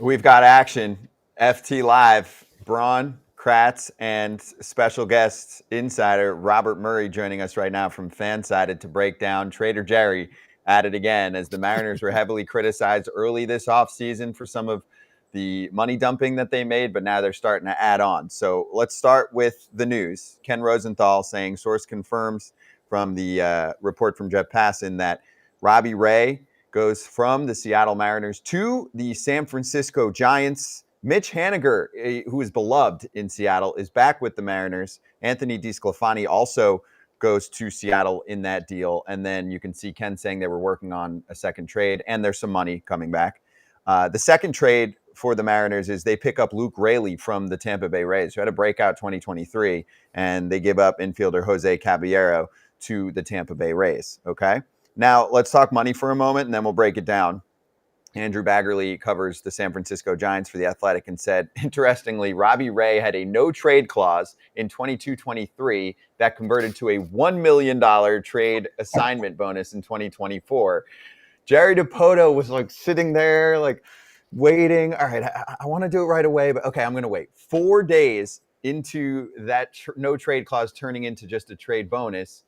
We've got action. FT Live, Braun, Kratz, and special guest insider Robert Murray joining us right now from FanSided to break down Trader Jerry at it again, as the Mariners were heavily criticized early this offseason for some of the money dumping that they made, but now they're starting to add on. So let's start with the news. Ken Rosenthal saying source confirms from the report from Jeff Passan that Robbie Ray goes from the Seattle Mariners to the San Francisco Giants. Mitch Haniger, who is beloved in Seattle, is back with the Mariners. Anthony DeSclafani also goes to Seattle in that deal. And then you can see Ken saying they were working on a second trade, and there's some money coming back. The second trade for the Mariners is they pick up Luke Raley from the Tampa Bay Rays, who had a breakout 2023, and they give up infielder Jose Caballero to the Tampa Bay Rays, okay? Now, let's talk money for a moment, and then we'll break it down. Andrew Baggerly covers the San Francisco Giants for The Athletic and said, interestingly, Robbie Ray had a no-trade clause in 22-23 that converted to a $1 million trade assignment bonus in 2024. Jerry Dipoto was like sitting there, like waiting. All right, I want to do it right away, but okay, I'm going to wait. 4 days into that no-trade clause turning into just a trade bonus,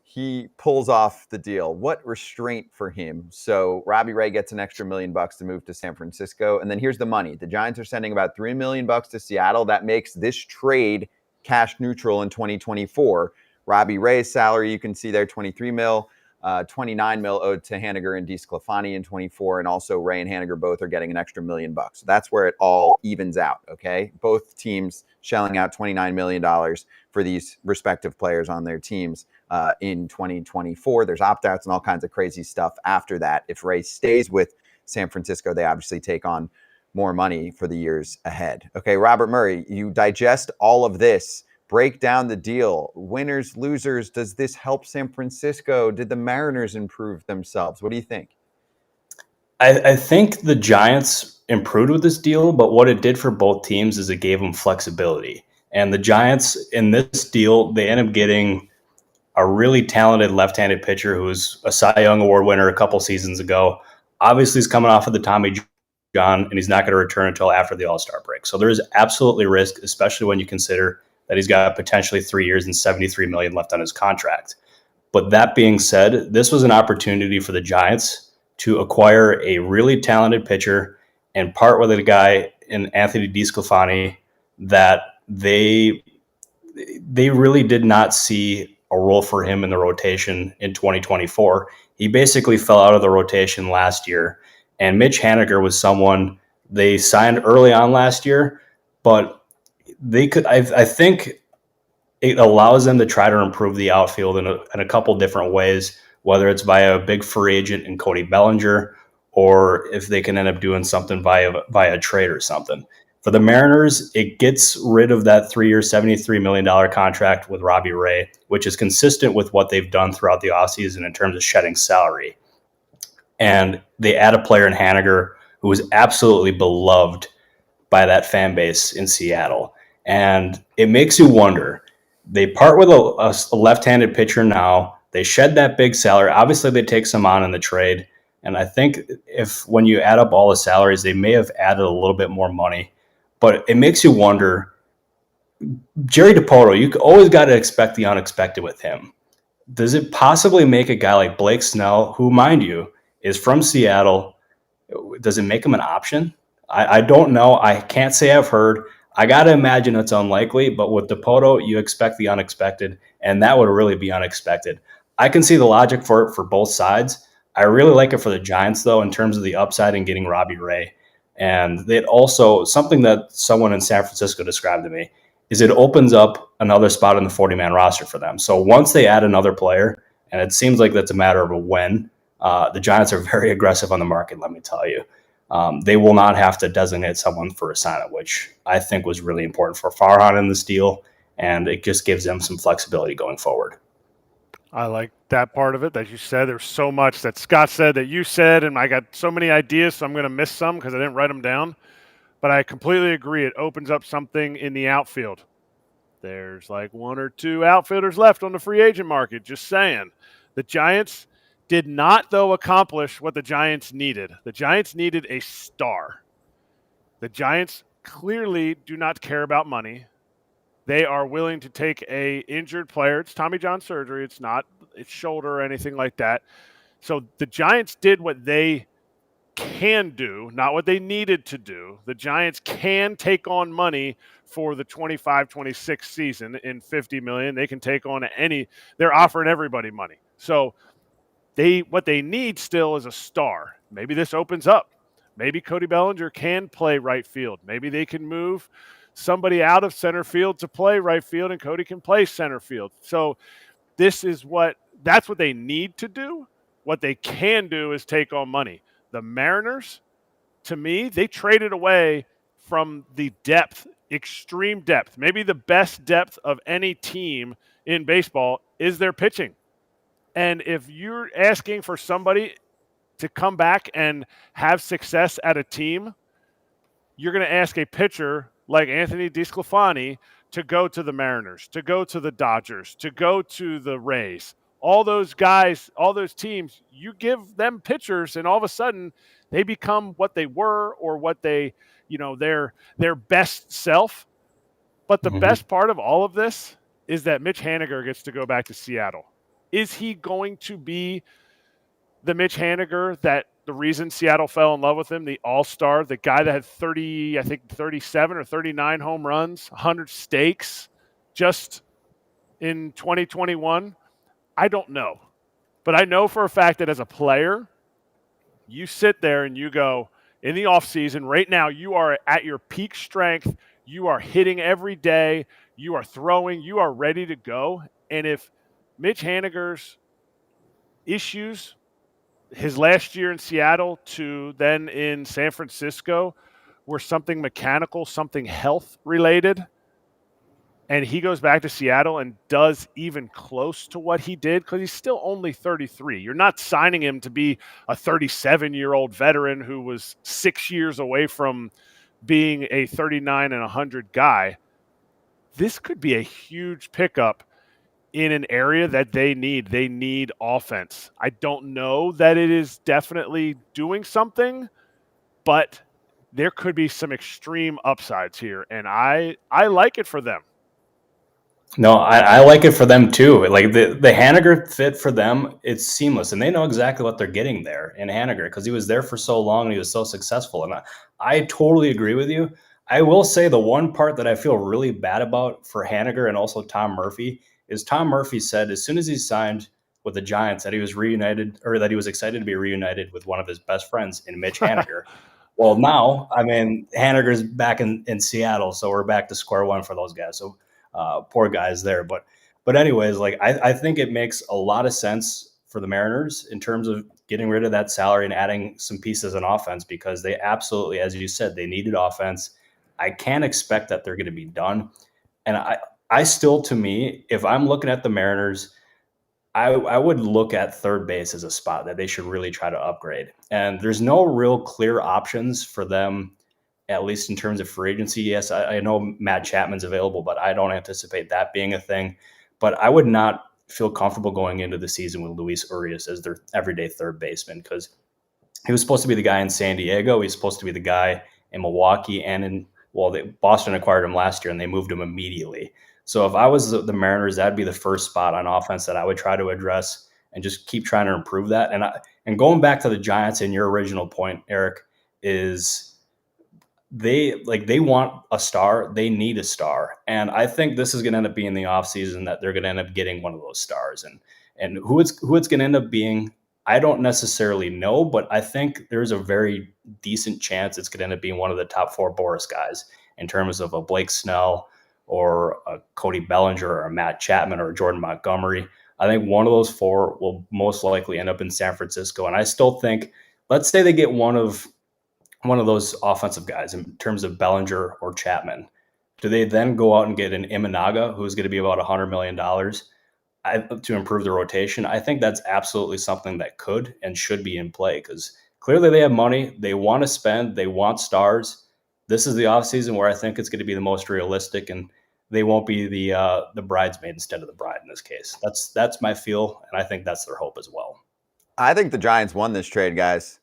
he pulls off the deal. What restraint for him. So Robbie Ray gets an extra $1 million to move to San Francisco. And then here's the money. The Giants are sending about $3 million to Seattle. That makes this trade cash neutral in 2024. Robbie Ray's salary, you can see there, $23 million. 29 mil owed to Haniger and DeSclafani in 24, and also Ray and Haniger both are getting an extra $1 million. So that's where it all evens out, okay? Both teams shelling out $29 million for these respective players on their teams in 2024. There's opt-outs and all kinds of crazy stuff after that. If Ray stays with San Francisco, they obviously take on more money for the years ahead. Okay, Robert Murray, you digest all of this. Break down the deal. Winners, losers. Does this help San Francisco? Did the Mariners improve themselves? What do you think? I think the Giants improved with this deal, but what it did for both teams is it gave them flexibility. And the Giants, in this deal, they end up getting a really talented left-handed pitcher who was a Cy Young Award winner a couple seasons ago. Obviously, he's coming off of the Tommy John, and he's not going to return until after the All-Star break. So there is absolutely risk, especially when you consider that he's got potentially 3 years and $73 million left on his contract. But that being said, this was an opportunity for the Giants to acquire a really talented pitcher and part with a guy in Anthony DeSclafani that they really did not see a role for him in the rotation in 2024. He basically fell out of the rotation last year. And Mitch Haniger was someone they signed early on last year, but they could. I think it allows them to try to improve the outfield in a couple different ways, whether it's via a big free agent in Cody Bellinger, or if they can end up doing something via trade or something. For the Mariners, it gets rid of that 3-year, $73 million contract with Robbie Ray, which is consistent with what they've done throughout the offseason in terms of shedding salary. And they add a player in Haniger who is absolutely beloved by that fan base in Seattle. And it makes you wonder. They part with a left-handed pitcher now. They shed that big salary. Obviously, they take some on in the trade. And I think when you add up all the salaries, they may have added a little bit more money. But it makes you wonder, Jerry Dipoto, you always got to expect the unexpected with him. Does it possibly make a guy like Blake Snell, who, mind you, is from Seattle, does it make him an option? I don't know. I can't say I've heard. I got to imagine it's unlikely, but with Dipoto, you expect the unexpected, and that would really be unexpected. I can see the logic for it for both sides. I really like it for the Giants, though, in terms of the upside in getting Robbie Ray. And it also, something that someone in San Francisco described to me, is it opens up another spot in the 40-man roster for them. So once they add another player, and it seems like that's a matter of a when, the Giants are very aggressive on the market, let me tell you. They will not have to designate someone for a sign-up, which I think was really important for Farhan in this deal, and it just gives them some flexibility going forward. I like that part of it that you said. There's so much that Scott said that you said, and I got so many ideas, so I'm going to miss some because I didn't write them down. But I completely agree. It opens up something in the outfield. There's like 1 or 2 outfielders left on the free agent market, just saying. The Giants did not, though, accomplish what the Giants needed. The Giants needed a star. The Giants clearly do not care about money. They are willing to take a injured player. It's Tommy John surgery. It's not its shoulder or anything like that. So the Giants did what they can do, not what they needed to do. The Giants can take on money for the 25-26 season in $50 million. They can take on they're offering everybody money. So what they need still is a star. Maybe this opens up. Maybe Cody Bellinger can play right field. Maybe they can move somebody out of center field to play right field, and Cody can play center field. So that's what they need to do. What they can do is take on money. The Mariners, to me, they traded away from the depth, extreme depth. Maybe the best depth of any team in baseball is their pitching. And if you're asking for somebody to come back and have success at a team, you're going to ask a pitcher like Anthony DeSclafani to go to the Mariners, to go to the Dodgers, to go to the Rays. All those guys, all those teams, you give them pitchers, and all of a sudden they become what they were or what they, their best self. But the best part of all of this is that Mitch Haniger gets to go back to Seattle. Is he going to be the Mitch Haniger that the reason Seattle fell in love with him, the all-star, the guy that had 37 or 39 home runs, 100 steaks just in 2021? I don't know. But I know for a fact that as a player, you sit there and you go, in the offseason, right now, you are at your peak strength. You are hitting every day. You are throwing. You are ready to go. And if Mitch Haniger's issues, his last year in Seattle to then in San Francisco, were something mechanical, something health related, and he goes back to Seattle and does even close to what he did, because he's still only 33. You're not signing him to be a 37-year-old veteran who was 6 years away from being a 39 and 100 guy. This could be a huge pickup in an area that they need. They need offense. I don't know that it is definitely doing something, but there could be some extreme upsides here, and I like it for them. No, I like it for them too. Like the Haniger fit for them, it's seamless, and they know exactly what they're getting there in Haniger because he was there for so long and he was so successful. And I totally agree with you. I will say the one part that I feel really bad about for Haniger and also Tom Murphy is Tom Murphy said as soon as he signed with the Giants that he was reunited, or that he was excited to be reunited with one of his best friends in Mitch Haniger. Well, now, I mean, Haniger's back in Seattle, so we're back to square one for those guys. So poor guys there. But anyways, like I think it makes a lot of sense for the Mariners in terms of getting rid of that salary and adding some pieces in offense, because they absolutely, as you said, they needed offense. I can't expect that they're going to be done. And I still, to me, if I'm looking at the Mariners, I would look at third base as a spot that they should really try to upgrade. And there's no real clear options for them, at least in terms of free agency. Yes, I know Matt Chapman's available, but I don't anticipate that being a thing. But I would not feel comfortable going into the season with Luis Urias as their everyday third baseman, because he was supposed to be the guy in San Diego. He's supposed to be the guy in Milwaukee, and Boston acquired him last year and they moved him immediately. So if I was the Mariners, that'd be the first spot on offense that I would try to address and just keep trying to improve that. And going back to the Giants and your original point, Eric, is they want a star. They need a star. And I think this is going to end up being the offseason that they're going to end up getting one of those stars. And who it's going to end up being, I don't necessarily know, but I think there's a very decent chance it's going to end up being one of the top four Boris guys in terms of a Blake Snell or a Cody Bellinger or a Matt Chapman or a Jordan Montgomery. I think one of those four will most likely end up in San Francisco. And I still think, let's say they get one of those offensive guys in terms of Bellinger or Chapman. Do they then go out and get an Imanaga, who's going to be about $100 million to improve the rotation? I think that's absolutely something that could and should be in play, because clearly they have money. They want to spend. They want stars. This is the offseason where I think it's going to be the most realistic, and they won't be the bridesmaid instead of the bride in this case. That's my feel, and I think that's their hope as well. I think the Giants won this trade, guys.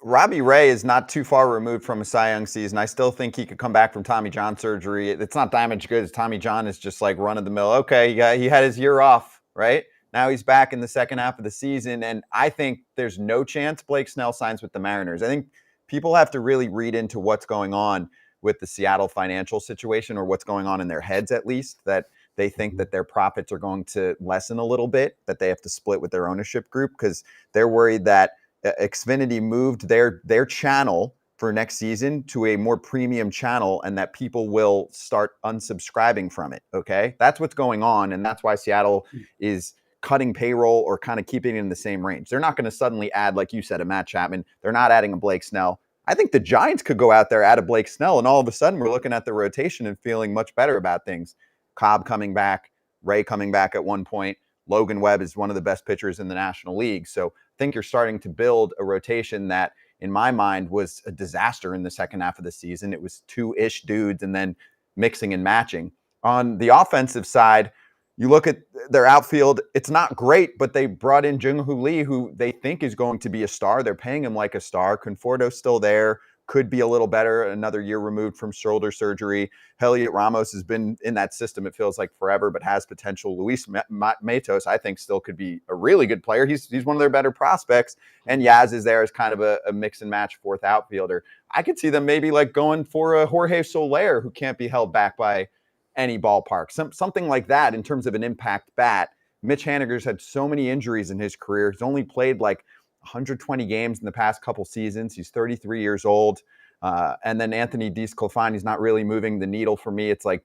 Robbie Ray is not too far removed from a Cy Young season. I still think he could come back from Tommy John surgery. It's not damaged goods. Tommy John is just like run of the mill. Okay, he had his year off, right? Now he's back in the second half of the season, and I think there's no chance Blake Snell signs with the Mariners. I think people have to really read into what's going on with the Seattle financial situation, or what's going on in their heads at least, that they think that their profits are going to lessen a little bit, that they have to split with their ownership group, because they're worried that Xfinity moved their channel for next season to a more premium channel, and that people will start unsubscribing from it. Okay, that's what's going on, and that's why Seattle is cutting payroll or kind of keeping it in the same range. They're not going to suddenly add, like you said, a Matt Chapman. They're not adding a Blake Snell. I think the Giants could go out there, add a Blake Snell, and all of a sudden we're looking at the rotation and feeling much better about things. Cobb coming back, Ray coming back at one point. Logan Webb is one of the best pitchers in the National League. So I think you're starting to build a rotation that, in my mind, was a disaster in the second half of the season. It was two-ish dudes and then mixing and matching. On the offensive side, you look at their outfield, it's not great, but they brought in Jung-Hoo Lee, who they think is going to be a star. They're paying him like a star. Conforto's still there, could be a little better, another year removed from shoulder surgery. Heliot Ramos has been in that system, it feels like forever, but has potential. Luis Matos, I think, still could be a really good player. He's one of their better prospects. And Yaz is there as kind of a mix and match fourth outfielder. I could see them maybe like going for a Jorge Soler, who can't be held back by any ballpark, something like that in terms of an impact bat. Mitch Haniger's had so many injuries in his career. He's only played like 120 games in the past couple seasons. He's 33 years old. And then Anthony DeSclafani is not really moving the needle for me. It's like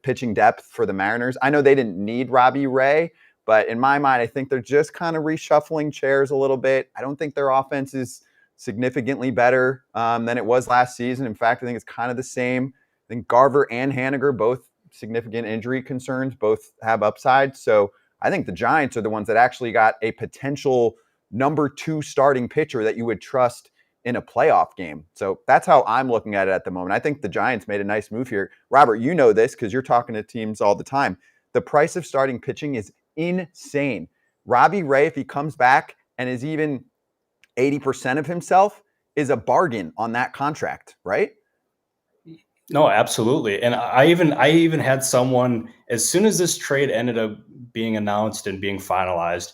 pitching depth for the Mariners. I know they didn't need Robbie Ray, but in my mind, I think they're just kind of reshuffling chairs a little bit. I don't think their offense is significantly better than it was last season. In fact, I think it's kind of the same. I think Garver and Haniger, both significant injury concerns, both have upside. So I think the Giants are the ones that actually got a potential number 2 starting pitcher that you would trust in a playoff game. So that's how I'm looking at it at the moment. I think the Giants made a nice move here. Robert, you know this because you're talking to teams all the time. The price of starting pitching is insane. Robbie Ray, if he comes back and is even 80% of himself, is a bargain on that contract, right? No, absolutely. And I even had someone, as soon as this trade ended up being announced and being finalized,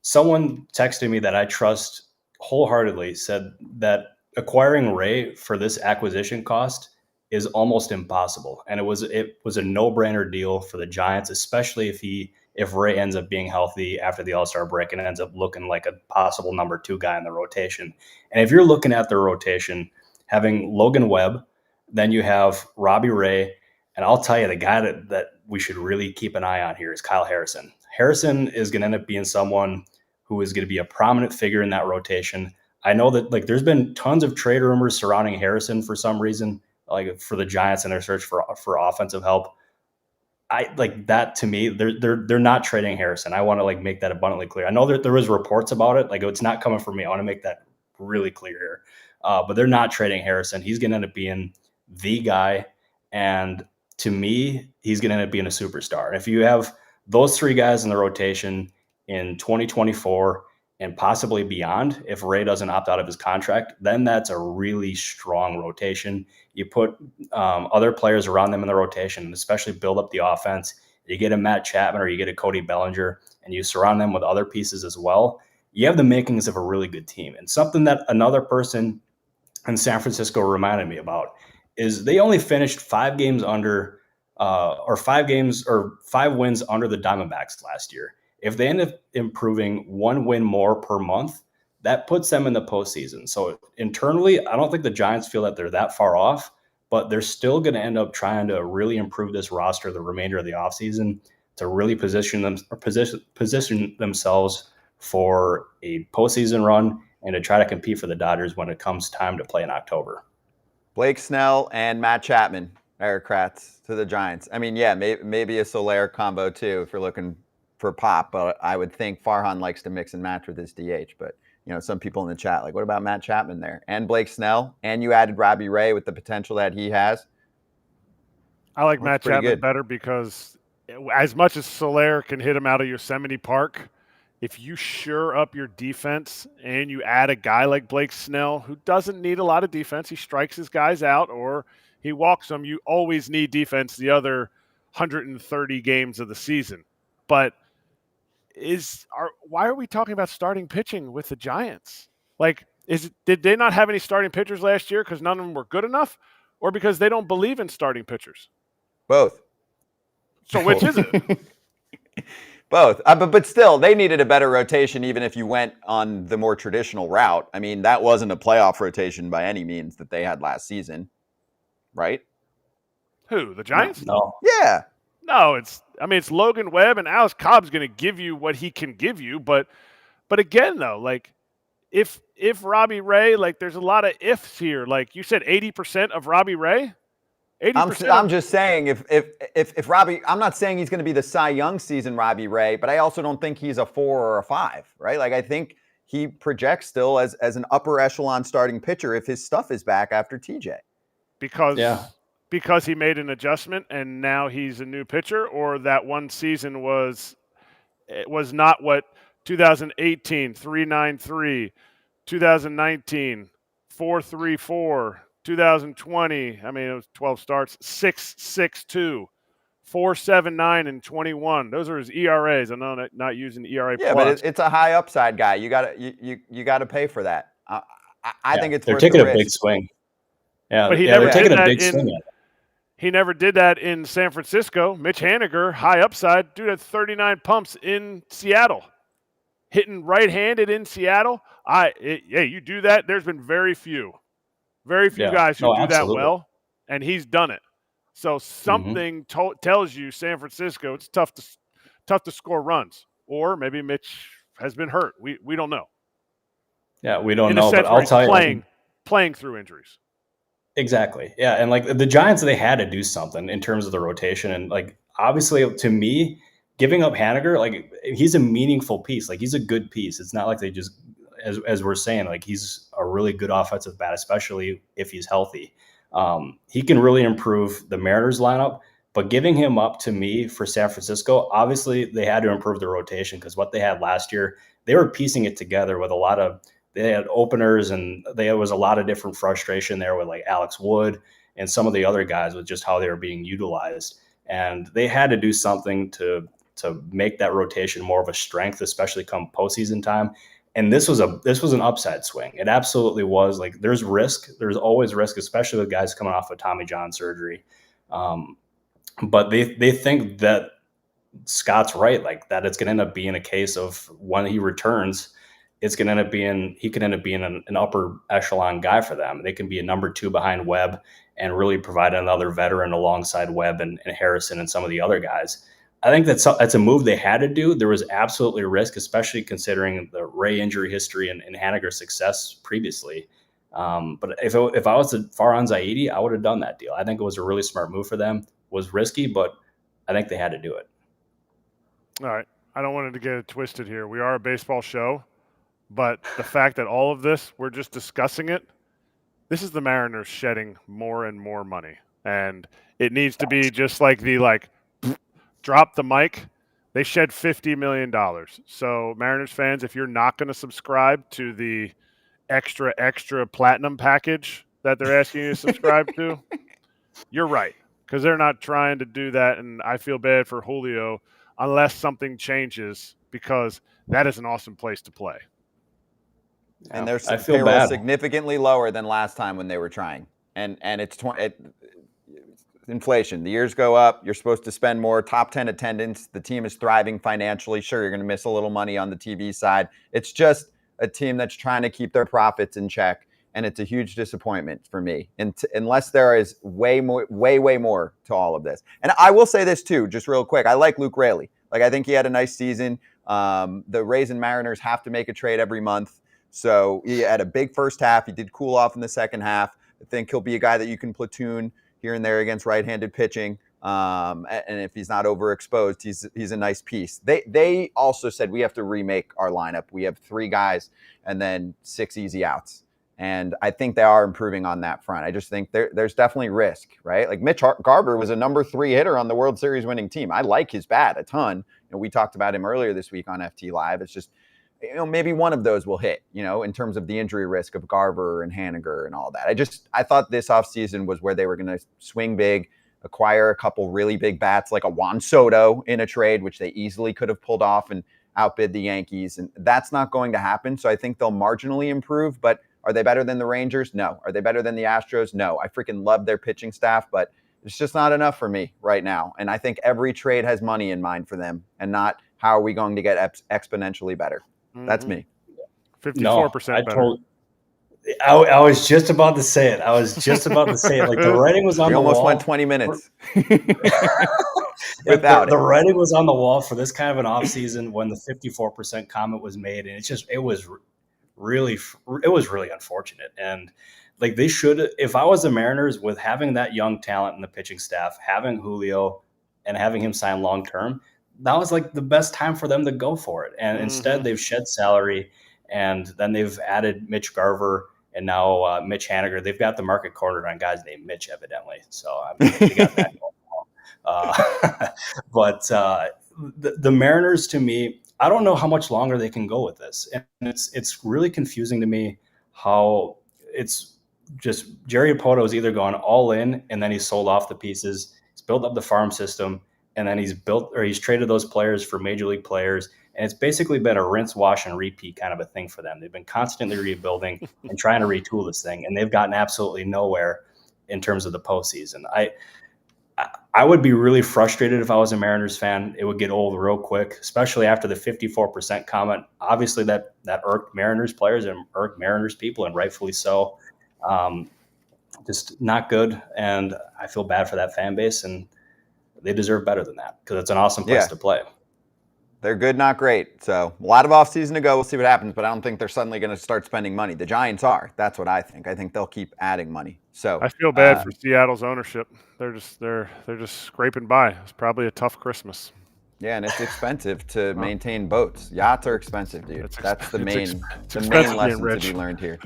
someone texted me that I trust wholeheartedly, said that acquiring Ray for this acquisition cost is almost impossible. And it was a no-brainer deal for the Giants, especially if Ray ends up being healthy after the All-Star break and ends up looking like a possible number 2 guy in the rotation. And if you're looking at the rotation, having Logan Webb, then you have Robbie Ray, and I'll tell you, the guy that we should really keep an eye on here is Kyle Harrison. Harrison is going to end up being someone who is going to be a prominent figure in that rotation. I know that there's been tons of trade rumors surrounding Harrison for some reason, like for the Giants and their search for offensive help. I like that. To me, they're not trading Harrison. I want to make that abundantly clear. I know that there was reports about it. It's not coming from me. I want to make that really clear here. But they're not trading Harrison. He's going to end up being the guy, and to me, he's going to end up being a superstar. And if you have those 3 guys in the rotation in 2024 and possibly beyond, if Ray doesn't opt out of his contract, then that's a really strong rotation. You put other players around them in the rotation, and especially build up the offense. You get a Matt Chapman or you get a Cody Bellinger, and you surround them with other pieces as well. You have the makings of a really good team. And something that another person in San Francisco reminded me about is they only finished 5 games under, or 5 wins under the Diamondbacks last year. If they end up improving 1 win more per month, that puts them in the postseason. So internally, I don't think the Giants feel that they're that far off, but they're still going to end up trying to really improve this roster the remainder of the offseason to really position themselves for a postseason run and to try to compete for the Dodgers when it comes time to play in October. Blake Snell and Matt Chapman, Erik Kratz to the Giants. I mean, yeah, maybe a Soler combo too if you're looking for pop, but I would think Farhan likes to mix and match with his DH. But some people in the chat what about Matt Chapman there and Blake Snell? And you added Robbie Ray with the potential that he has. I like Matt Chapman better because as much as Soler can hit him out of Yosemite Park, if you shore up your defense and you add a guy like Blake Snell, who doesn't need a lot of defense, he strikes his guys out or he walks them. You always need defense the other 130 games of the season. But why are we talking about starting pitching with the Giants? Like, did they not have any starting pitchers last year because none of them were good enough, or because they don't believe in starting pitchers? Both. So which is it? Both. But still, they needed a better rotation even if you went on the more traditional route. I mean, that wasn't a playoff rotation by any means that they had last season, right? Who, the Giants? No. Yeah. No, it's Logan Webb, and Alex Cobb's going to give you what he can give you. But again, though, like if Robbie Ray, like there's a lot of ifs here. Like you said, 80% of Robbie Ray. 80%. I'm just saying if Robbie, I'm not saying he's going to be the Cy Young season Robbie Ray, but I also don't think he's a 4 or a 5, right? Like I think he projects still as an upper echelon starting pitcher if his stuff is back after TJ. Because he made an adjustment and now he's a new pitcher, or that one season was not what 2018 393, 2019 434, 2020. I mean, it was 12 starts, 6.62, 4.79, and 21. Those are his ERAs. I know not using ERA. Yeah, plus. but it's a high upside guy. You got to pay for that. I think it's they're worth taking the a risk. big swing. Yeah, but they're taking a big swing at it. He never did that in San Francisco. Mitch Haniger, high upside, dude had 39 pumps in Seattle. Hitting right-handed in Seattle. You do that. There's been very few guys who do that well, and he's done it. So something tells you San Francisco, it's tough to score runs. Or maybe Mitch has been hurt. We don't know. Yeah, we don't know, but I'll tell you. Playing through injuries. Exactly. Yeah. And like the Giants, they had to do something in terms of the rotation. And like, obviously to me, giving up Haniger, like he's a meaningful piece. Like he's a good piece. It's not like they just, as we're saying, like he's a really good offensive bat, especially if he's healthy. He can really improve the Mariners lineup, but giving him up to me for San Francisco, obviously they had to improve the rotation because what they had last year, they were piecing it together with they had openers and there was a lot of different frustration there with like Alex Wood and some of the other guys with just how they were being utilized. And they had to do something to make that rotation more of a strength, especially come postseason time. And this was an upside swing. It absolutely was. Like there's risk. There's always risk, especially with guys coming off of Tommy John surgery. But they think that Scott's right, like that it's going to end up being a case of when he returns, it's going to end up being, he could end up being an upper echelon guy for them. They can be a number 2 behind Webb and really provide another veteran alongside Webb and Harrison and some of the other guys. I think that's a move they had to do. There was absolutely risk, especially considering the Ray injury history and Haniger's success previously. But if I was far on Zaidi, I would have done that deal. I think it was a really smart move for them. It was risky, but I think they had to do it. All right. I don't want it to get it twisted here. We are a baseball show, but the fact that all of this, we're just discussing it, this is the Mariners shedding more and more money. And it needs to be just like drop the mic. They shed $50 million. So Mariners fans, if you're not going to subscribe to the extra platinum package that they're asking you to subscribe to, you're right. Because they're not trying to do that. And I feel bad for Julio unless something changes, because that is an awesome place to play. And their payroll is significantly lower than last time when they were trying. And it's inflation. The years go up. You're supposed to spend more. Top 10 attendance. The team is thriving financially. Sure, you're going to miss a little money on the TV side. It's just a team that's trying to keep their profits in check. And it's a huge disappointment for me. And unless there is way more to all of this. And I will say this too, just real quick. I like Luke Raley. Like, I think he had a nice season. The Rays and Mariners have to make a trade every month. So he had a big first half. He did cool off in the second half. I think he'll be a guy that you can platoon here and there against right-handed pitching. And if he's not overexposed, he's a nice piece. They also said we have to remake our lineup. We have 3 guys and then 6 easy outs. And I think they are improving on that front. I just think there's definitely risk, right? Like Mitch Garber was a number 3 hitter on the World Series winning team. I like his bat a ton. we talked about him earlier this week on FT Live. It's just, maybe one of those will hit, in terms of the injury risk of Garver and Haniger and all that. I thought this offseason was where they were going to swing big, acquire a couple really big bats like a Juan Soto in a trade, which they easily could have pulled off and outbid the Yankees. And that's not going to happen. So I think they'll marginally improve, but are they better than the Rangers? No. Are they better than the Astros? No. I freaking love their pitching staff, but it's just not enough for me right now. And I think every trade has money in mind for them and not how are we going to get exponentially better. That's me. 54% better. I was just about to say it. Like the writing was on the wall. We almost went 20 minutes without the writing was on the wall for this kind of an offseason when the 54% comment was made. And it was really unfortunate. And like they should, if I was the Mariners, with having that young talent in the pitching staff, having Julio and having him sign long-term, that was like the best time for them to go for it. And instead they've shed salary, and then they've added Mitch Garver and now Mitch Haniger. They've got the market cornered on guys named Mitch, evidently. So they got that going. But the Mariners, to me, I don't know how much longer they can go with this. And it's really confusing to me how it's just Jerry Apoto has either gone all in and then he's sold off the pieces. He's built up the farm system, and then he's traded those players for major league players. And it's basically been a rinse, wash, and repeat kind of a thing for them. They've been constantly rebuilding and trying to retool this thing, and they've gotten absolutely nowhere in terms of the postseason. I would be really frustrated if I was a Mariners fan. It would get old real quick, especially after the 54% comment. Obviously, that irked Mariners players and irked Mariners people, and rightfully so. Just not good, and I feel bad for that fan base, and they deserve better than that because it's an awesome place to play. They're good, not great. So a lot of offseason to go. We'll see what happens, but I don't think they're suddenly going to start spending money. The Giants are. That's what I think. I think they'll keep adding money. So I feel bad for Seattle's ownership. They're just scraping by. It's probably a tough Christmas. Yeah, and it's expensive to maintain boats. Yachts are expensive, dude. That's the main lesson to be learned here.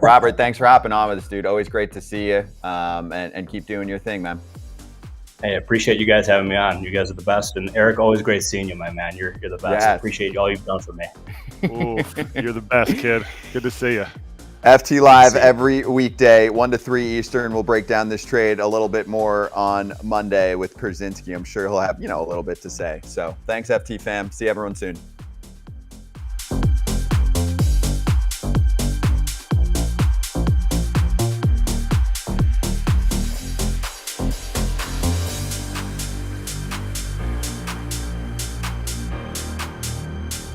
Robert, thanks for hopping on with us, dude. Always great to see you, and keep doing your thing, man. Hey, I appreciate you guys having me on. You guys are the best. And Eric, always great seeing you, my man. You're the best. Yes. I appreciate all you've done for me. Ooh, you're the best, kid. Good to see you. FT Live every weekday, 1 to 3 Eastern. We'll break down this trade a little bit more on Monday with Krzinski. I'm sure he'll have, a little bit to say. So thanks, FT fam. See everyone soon.